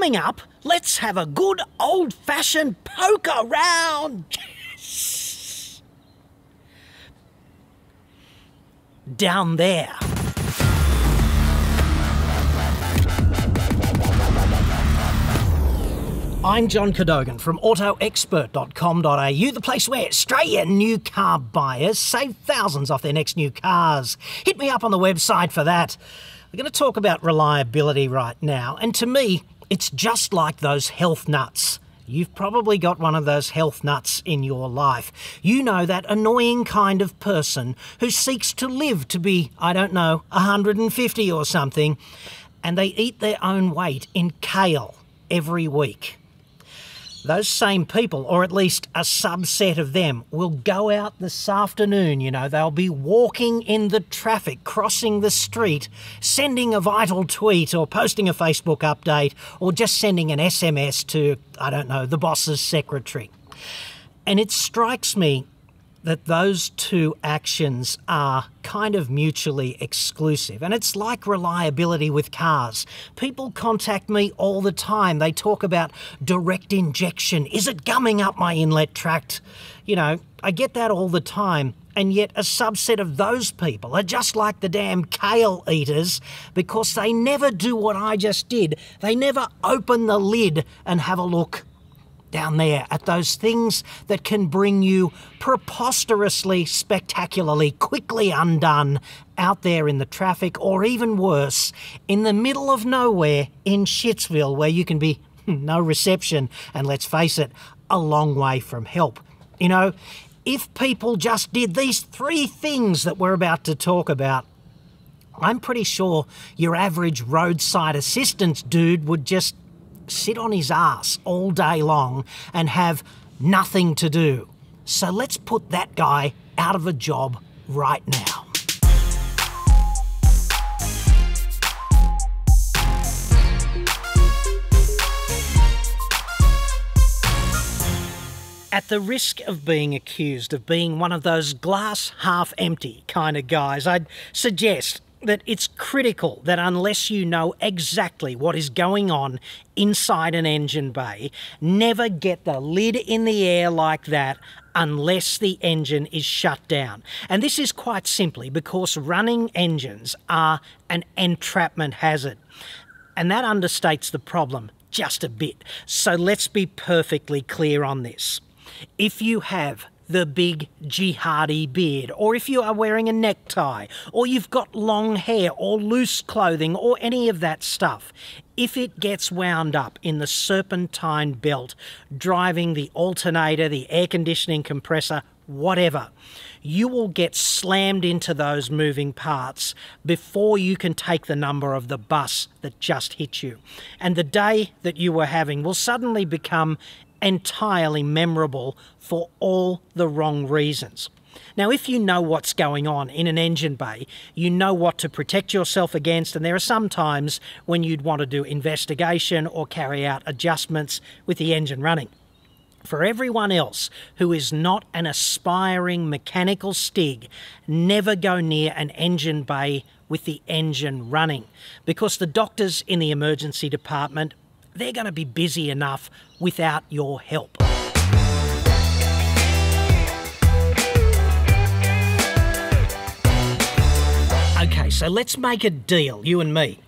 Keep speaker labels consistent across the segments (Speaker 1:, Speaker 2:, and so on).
Speaker 1: Coming up, let's have a good old-fashioned poker round. Down there. I'm John Cadogan from autoexpert.com.au, the place where Australian new car buyers save thousands off their next new cars. Hit me up on the website for that. We're going to talk about reliability right now, and to me, it's just like those health nuts. You've probably got one of those health nuts in your life. You know, that annoying kind of person who seeks to live to be, I don't know, 150 or something, and they eat their own weight in kale every week. Those same people, or at least a subset of them, will go out this afternoon, you know, they'll be walking in the traffic, crossing the street, sending a vital tweet or posting a Facebook update or just sending an SMS to, I don't know, the boss's secretary. And it strikes me that those two actions are kind of mutually exclusive. And it's like reliability with cars. People contact me all the time. They talk about direct injection. Is it gumming up my inlet tract? You know, I get that all the time. And yet a subset of those people are just like the damn kale eaters because they never do what I just did. They never open the lid and have a look down there at those things that can bring you preposterously, spectacularly, quickly undone out there in the traffic, or even worse, in the middle of nowhere in Shitsville, where you can be no reception and, let's face it, a long way from help. You know, if people just did these three things that we're about to talk about, I'm pretty sure your average roadside assistance dude would just sit on his ass all day long and have nothing to do. So let's put that guy out of a job right now. At the risk of being accused of being one of those glass half empty kind of guys, I'd suggest that it's critical that unless you know exactly what is going on inside an engine bay, never get the lid in the air like that unless the engine is shut down. And this is quite simply because running engines are an entrapment hazard. And that understates the problem just a bit. So let's be perfectly clear on this. If you have the big jihadi beard, or if you are wearing a necktie, or you've got long hair or loose clothing or any of that stuff, if it gets wound up in the serpentine belt, driving the alternator, the air conditioning compressor, whatever, you will get slammed into those moving parts before you can take the number of the bus that just hit you. And the day that you were having will suddenly become entirely memorable for all the wrong reasons. Now, if you know what's going on in an engine bay, you know what to protect yourself against, and there are some times when you'd want to do investigation or carry out adjustments with the engine running. For everyone else who is not an aspiring mechanical stig, never go near an engine bay with the engine running, because the doctors in the emergency department, they're going to be busy enough without your help. Okay, so let's make a deal, you and me.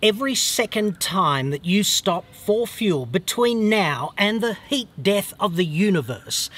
Speaker 1: Every second time that you stop for fuel between now and the heat death of the universe,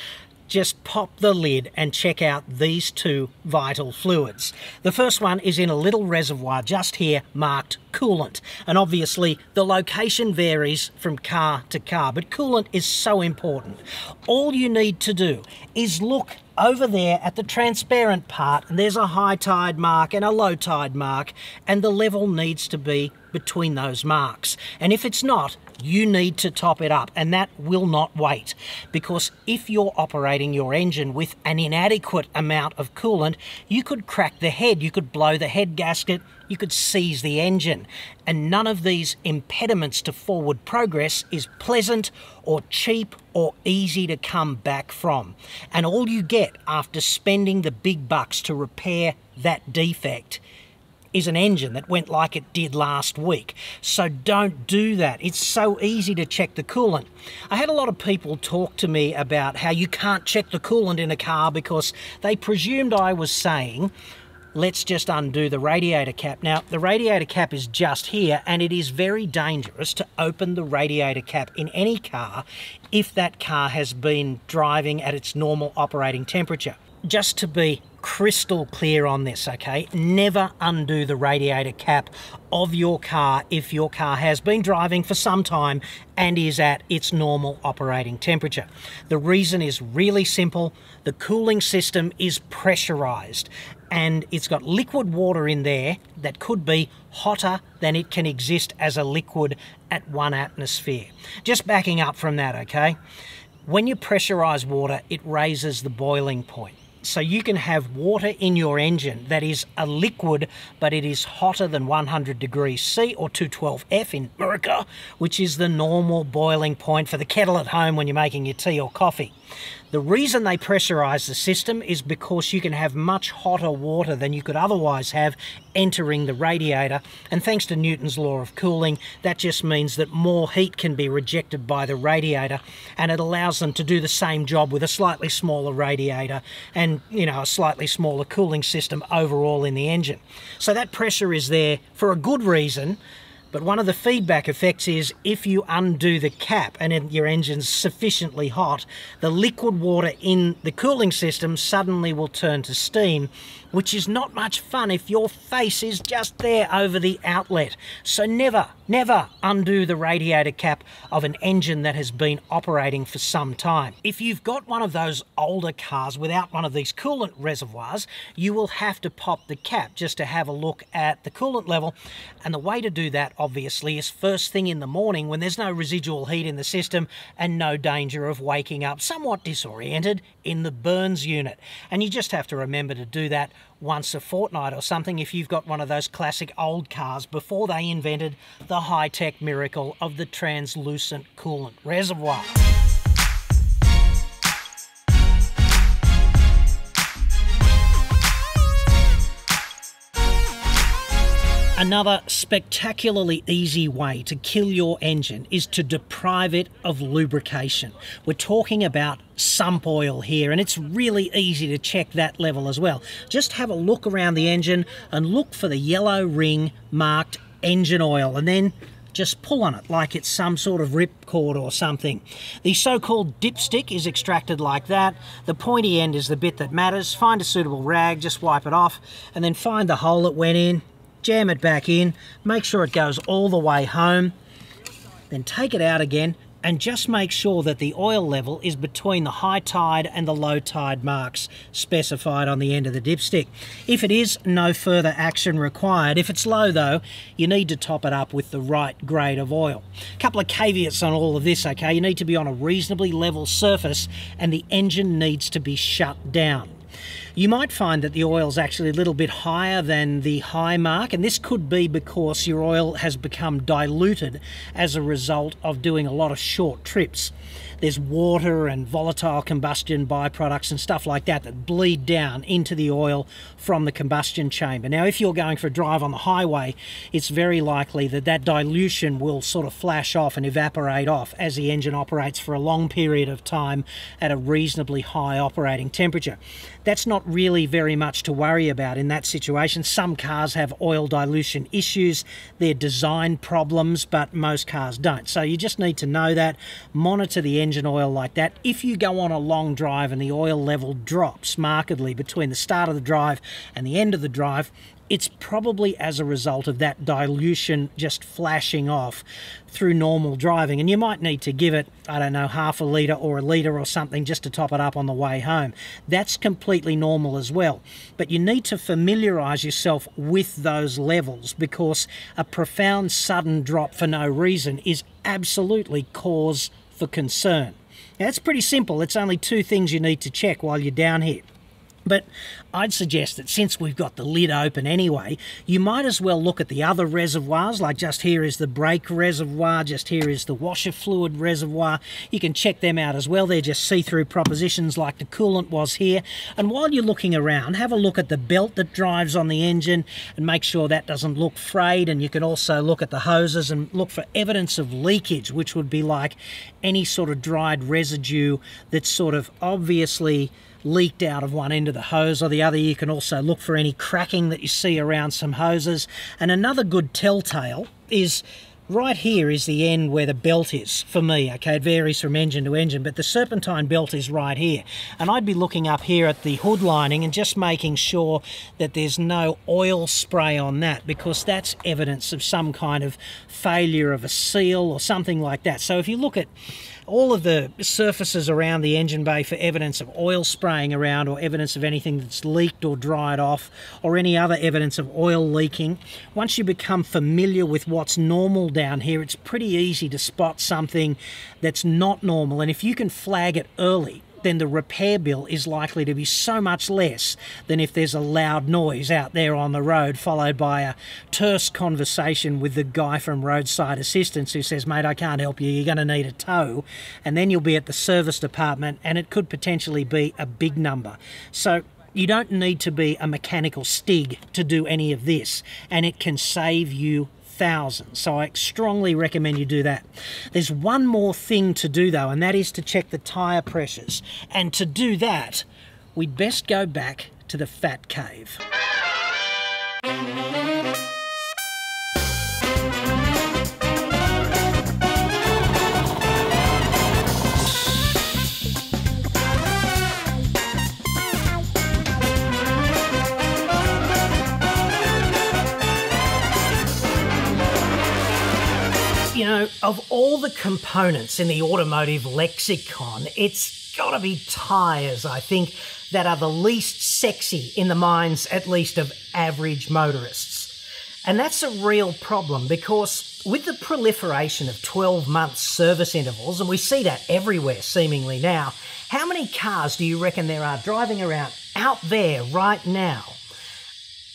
Speaker 1: just pop the lid and check out these two vital fluids. The first one is in a little reservoir just here marked coolant, and obviously the location varies from car to car, but coolant is so important. All you need to do is look over there at the transparent part, and there's a high tide mark and a low tide mark, and the level needs to be between those marks. And if it's not, you need to top it up, and that will not wait, because if you're operating your engine with an inadequate amount of coolant, you could crack the head, you could blow the head gasket, you could seize the engine, and none of these impediments to forward progress is pleasant or cheap or easy to come back from. And all you get after spending the big bucks to repair that defect is an engine that went like it did last week. So don't do that. It's so easy to check the coolant. I had a lot of people talk to me about how you can't check the coolant in a car because they presumed I was saying, let's just undo the radiator cap. Now, the radiator cap is just here, and it is very dangerous to open the radiator cap in any car if that car has been driving at its normal operating temperature. Just to be crystal clear on this, okay? Never undo the radiator cap of your car if your car has been driving for some time and is at its normal operating temperature. The reason is really simple. The cooling system is pressurized and it's got liquid water in there that could be hotter than it can exist as a liquid at 1 atmosphere. Just backing up from that, okay? When you pressurize water, it raises the boiling point. So you can have water in your engine that is a liquid, but it is hotter than 100 degrees C or 212F in America, which is the normal boiling point for the kettle at home when you're making your tea or coffee. The reason they pressurize the system is because you can have much hotter water than you could otherwise have entering the radiator, and thanks to Newton's law of cooling, that just means that more heat can be rejected by the radiator, and it allows them to do the same job with a slightly smaller radiator and, you know, a slightly smaller cooling system overall in the engine. So that pressure is there for a good reason. But one of the feedback effects is if you undo the cap and your engine's sufficiently hot, the liquid water in the cooling system suddenly will turn to steam, which is not much fun if your face is just there over the outlet. So never undo the radiator cap of an engine that has been operating for some time. If you've got one of those older cars without one of these coolant reservoirs, you will have to pop the cap just to have a look at the coolant level. And the way to do that, obviously, is first thing in the morning when there's no residual heat in the system and no danger of waking up somewhat disoriented in the burns unit. And you just have to remember to do that once a fortnight or something if you've got one of those classic old cars before they invented the high-tech miracle of the translucent coolant reservoir. Another spectacularly easy way to kill your engine is to deprive it of lubrication. We're talking about sump oil here, and it's really easy to check that level as well. Just have a look around the engine and look for the yellow ring marked engine oil, and then just pull on it like it's some sort of ripcord or something. The so-called dipstick is extracted like that. The pointy end is the bit that matters. Find a suitable rag, just wipe it off, and then find the hole it went in. Jam it back in, make sure it goes all the way home, then take it out again and just make sure that the oil level is between the high tide and the low tide marks specified on the end of the dipstick. If it is, no further action required. If it's low though, you need to top it up with the right grade of oil. A couple of caveats on all of this, okay? You need to be on a reasonably level surface and the engine needs to be shut down. You might find that the oil's actually a little bit higher than the high mark, and this could be because your oil has become diluted as a result of doing a lot of short trips. There's water and volatile combustion byproducts and stuff like that that bleed down into the oil from the combustion chamber. Now, if you're going for a drive on the highway, it's very likely that that dilution will sort of flash off and evaporate off as the engine operates for a long period of time at a reasonably high operating temperature. That's not really very much to worry about in that situation. Some cars have oil dilution issues. They're design problems, but most cars don't. So you just need to know that. Monitor the engine oil like that. If you go on a long drive and the oil level drops markedly between the start of the drive and the end of the drive, it's probably as a result of that dilution just flashing off through normal driving. And you might need to give it, I don't know, half a litre or a litre or something just to top it up on the way home. That's completely normal as well. But you need to familiarise yourself with those levels because a profound sudden drop for no reason is absolutely cause for concern. Now, it's pretty simple. It's only two things you need to check while you're down here. But I'd suggest that since we've got the lid open anyway, you might as well look at the other reservoirs, like just here is the brake reservoir, just here is the washer fluid reservoir. You can check them out as well. They're just see-through propositions like the coolant was here. And while you're looking around, have a look at the belt that drives on the engine and make sure that doesn't look frayed. And you can also look at the hoses and look for evidence of leakage, which would be like any sort of dried residue that's sort of obviously leaked out of one end of the hose or the other. You can also look for any cracking that you see around some hoses. And another good telltale is right here is the end where the belt is for me. Okay, it varies from engine to engine, but the serpentine belt is right here. And I'd be looking up here at the hood lining and just making sure that there's no oil spray on that, because that's evidence of some kind of failure of a seal or something like that. So if you look at all of the surfaces around the engine bay for evidence of oil spraying around, or evidence of anything that's leaked or dried off, or any other evidence of oil leaking. Once you become familiar with what's normal down here, it's pretty easy to spot something that's not normal. And if you can flag it early, then the repair bill is likely to be so much less than if there's a loud noise out there on the road, followed by a terse conversation with the guy from roadside assistance who says, "Mate, I can't help you, you're going to need a tow." And then you'll be at the service department and it could potentially be a big number. So you don't need to be a mechanical stig to do any of this, and it can save you thousands. So I strongly recommend you do that. There's one more thing to do though, and that is to check the tyre pressures. And to do that, we'd best go back to the fat cave. You know, of all the components in the automotive lexicon, it's got to be tyres, I think, that are the least sexy in the minds, at least, of average motorists. And that's a real problem, because with the proliferation of 12-month service intervals, and we see that everywhere seemingly now, how many cars do you reckon there are driving around out there right now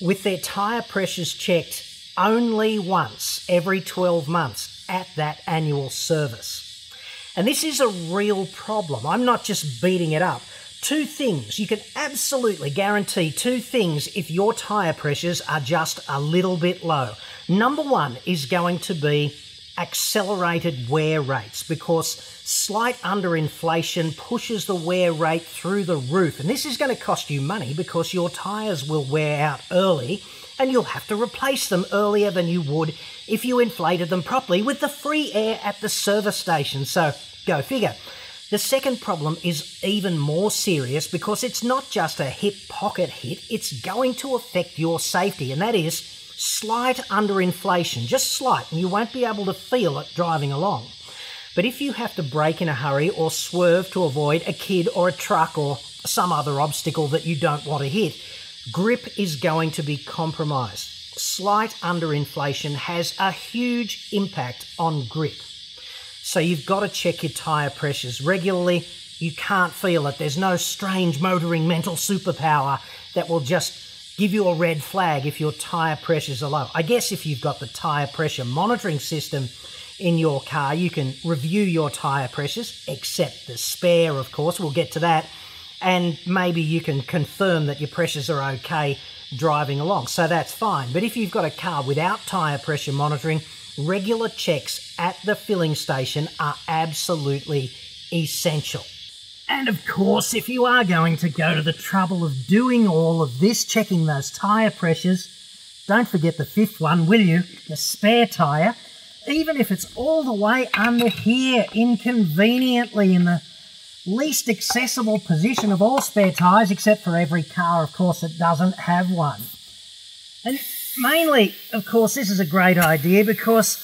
Speaker 1: with their tyre pressures checked only once every 12 months at that annual service? And this is a real problem. I'm not just beating it up. Two things, you can absolutely guarantee two things if your tyre pressures are just a little bit low. Number one is going to be accelerated wear rates, because slight underinflation pushes the wear rate through the roof. And this is going to cost you money, because your tyres will wear out early and you'll have to replace them earlier than you would if you inflated them properly with the free air at the service station. So go figure. The second problem is even more serious, because it's not just a hip pocket hit, it's going to affect your safety, and that is slight underinflation, just slight, and you won't be able to feel it driving along. But if you have to brake in a hurry or swerve to avoid a kid or a truck or some other obstacle that you don't want to hit, grip is going to be compromised. Slight underinflation has a huge impact on grip. So you've got to check your tyre pressures regularly. You can't feel it. There's no strange motoring mental superpower that will just give you a red flag if your tyre pressures are low. I guess if you've got the tyre pressure monitoring system in your car, you can review your tyre pressures, except the spare, of course. We'll get to that. And maybe you can confirm that your pressures are okay driving along. So that's fine. But if you've got a car without tyre pressure monitoring, regular checks at the filling station are absolutely essential. And of course, if you are going to go to the trouble of doing all of this, checking those tyre pressures, don't forget the fifth one, will you? The spare tyre. Even if it's all the way under here, inconveniently in the least accessible position of all spare tyres, except for every car, of course, that doesn't have one. And mainly, of course, this is a great idea, because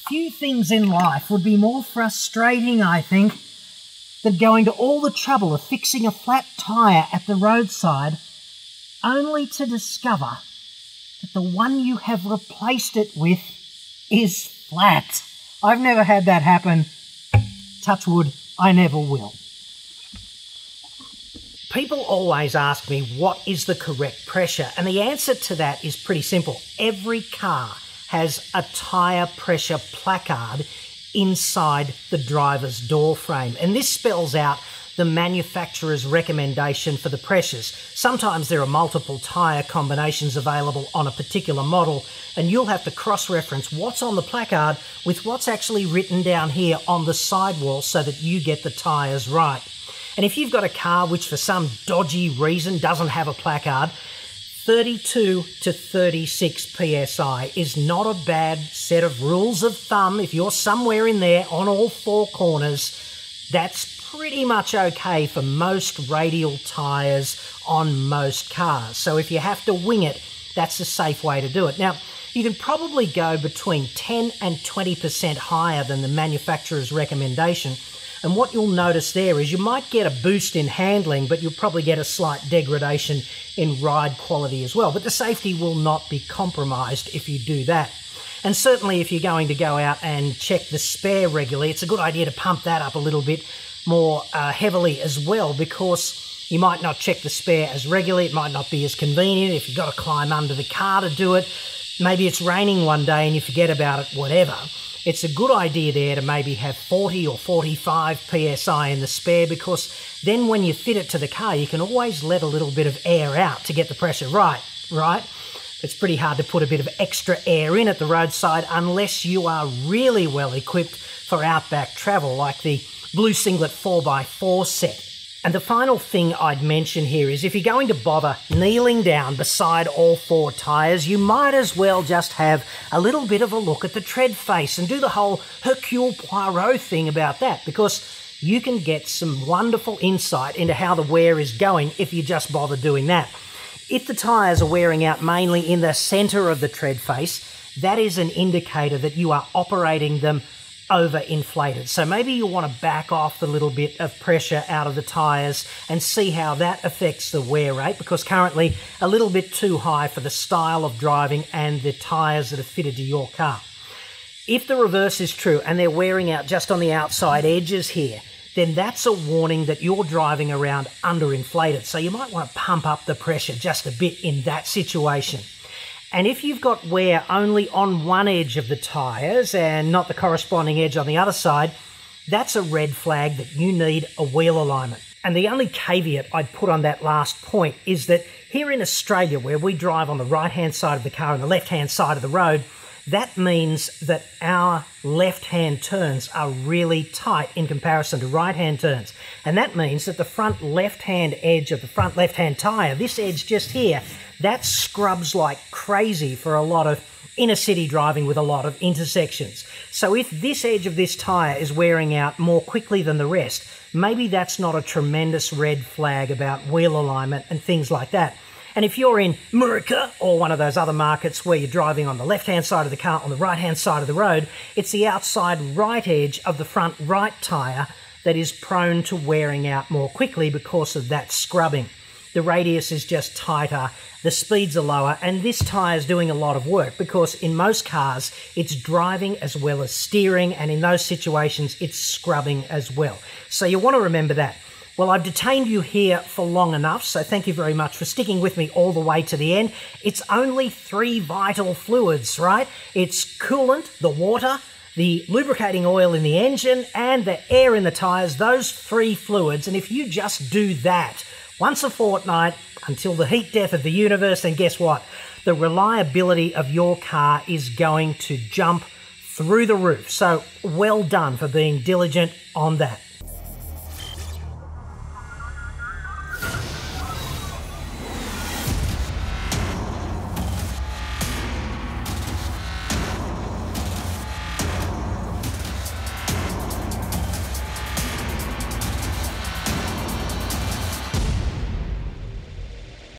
Speaker 1: few things in life would be more frustrating, I think, than going to all the trouble of fixing a flat tyre at the roadside, only to discover that the one you have replaced it with is flat. I've never had that happen. Touch wood, I never will. People always ask me what is the correct pressure, and the answer to that is pretty simple. Every car has a tyre pressure placard inside the driver's door frame, and this spells out the manufacturer's recommendation for the pressures. Sometimes there are multiple tyre combinations available on a particular model, and you'll have to cross-reference what's on the placard with what's actually written down here on the sidewall so that you get the tyres right. And if you've got a car which for some dodgy reason doesn't have a placard, 32 to 36 PSI is not a bad set of rules of thumb. If you're somewhere in there on all four corners, that's pretty much okay for most radial tyres on most cars. So if you have to wing it, that's a safe way to do it. Now, you can probably go between 10 and 20% higher than the manufacturer's recommendation. And what you'll notice there is you might get a boost in handling, but you'll probably get a slight degradation in ride quality as well. But the safety will not be compromised if you do that. And certainly if you're going to go out and check the spare regularly, it's a good idea to pump that up a little bit more heavily as well, because you might not check the spare as regularly. It might not be as convenient if you've got to climb under the car to do it. Maybe it's raining one day and you forget about it, whatever. It's a good idea there to maybe have 40 or 45 PSI in the spare, because then when you fit it to the car, you can always let a little bit of air out to get the pressure right? It's pretty hard to put a bit of extra air in at the roadside unless you are really well equipped for outback travel, like the Blue Singlet 4x4 set. And the final thing I'd mention here is if you're going to bother kneeling down beside all four tyres, you might as well just have a little bit of a look at the tread face and do the whole Hercule Poirot thing about that, because you can get some wonderful insight into how the wear is going if you just bother doing that. If the tyres are wearing out mainly in the centre of the tread face, that is an indicator that you are operating them overinflated. So maybe you want to back off the little bit of pressure out of the tyres and see how that affects the wear rate, because currently a little bit too high for the style of driving and the tyres that are fitted to your car. If the reverse is true and they're wearing out just on the outside edges here, then that's a warning that you're driving around underinflated. So you might want to pump up the pressure just a bit in that situation. And if you've got wear only on one edge of the tyres and not the corresponding edge on the other side, that's a red flag that you need a wheel alignment. And the only caveat I'd put on that last point is that here in Australia, where we drive on the right-hand side of the car and the left-hand side of the road, that means that our left-hand turns are really tight in comparison to right-hand turns. And that means that the front left-hand edge of the front left-hand tyre, this edge just here, that scrubs like crazy for a lot of inner city driving with a lot of intersections. So if this edge of this tyre is wearing out more quickly than the rest, maybe that's not a tremendous red flag about wheel alignment and things like that. And if you're in America or one of those other markets where you're driving on the left-hand side of the car, on the right-hand side of the road, it's the outside right edge of the front right tyre that is prone to wearing out more quickly because of that scrubbing. The radius is just tighter, the speeds are lower, and this tyre is doing a lot of work because in most cars it's driving as well as steering, and in those situations it's scrubbing as well. So you want to remember that. Well, I've detained you here for long enough, so thank you very much for sticking with me all the way to the end. It's only 3 vital fluids, right? It's coolant, the water, the lubricating oil in the engine, and the air in the tyres, those 3 fluids. And if you just do that once a fortnight until the heat death of the universe, then guess what? The reliability of your car is going to jump through the roof. So well done for being diligent on that.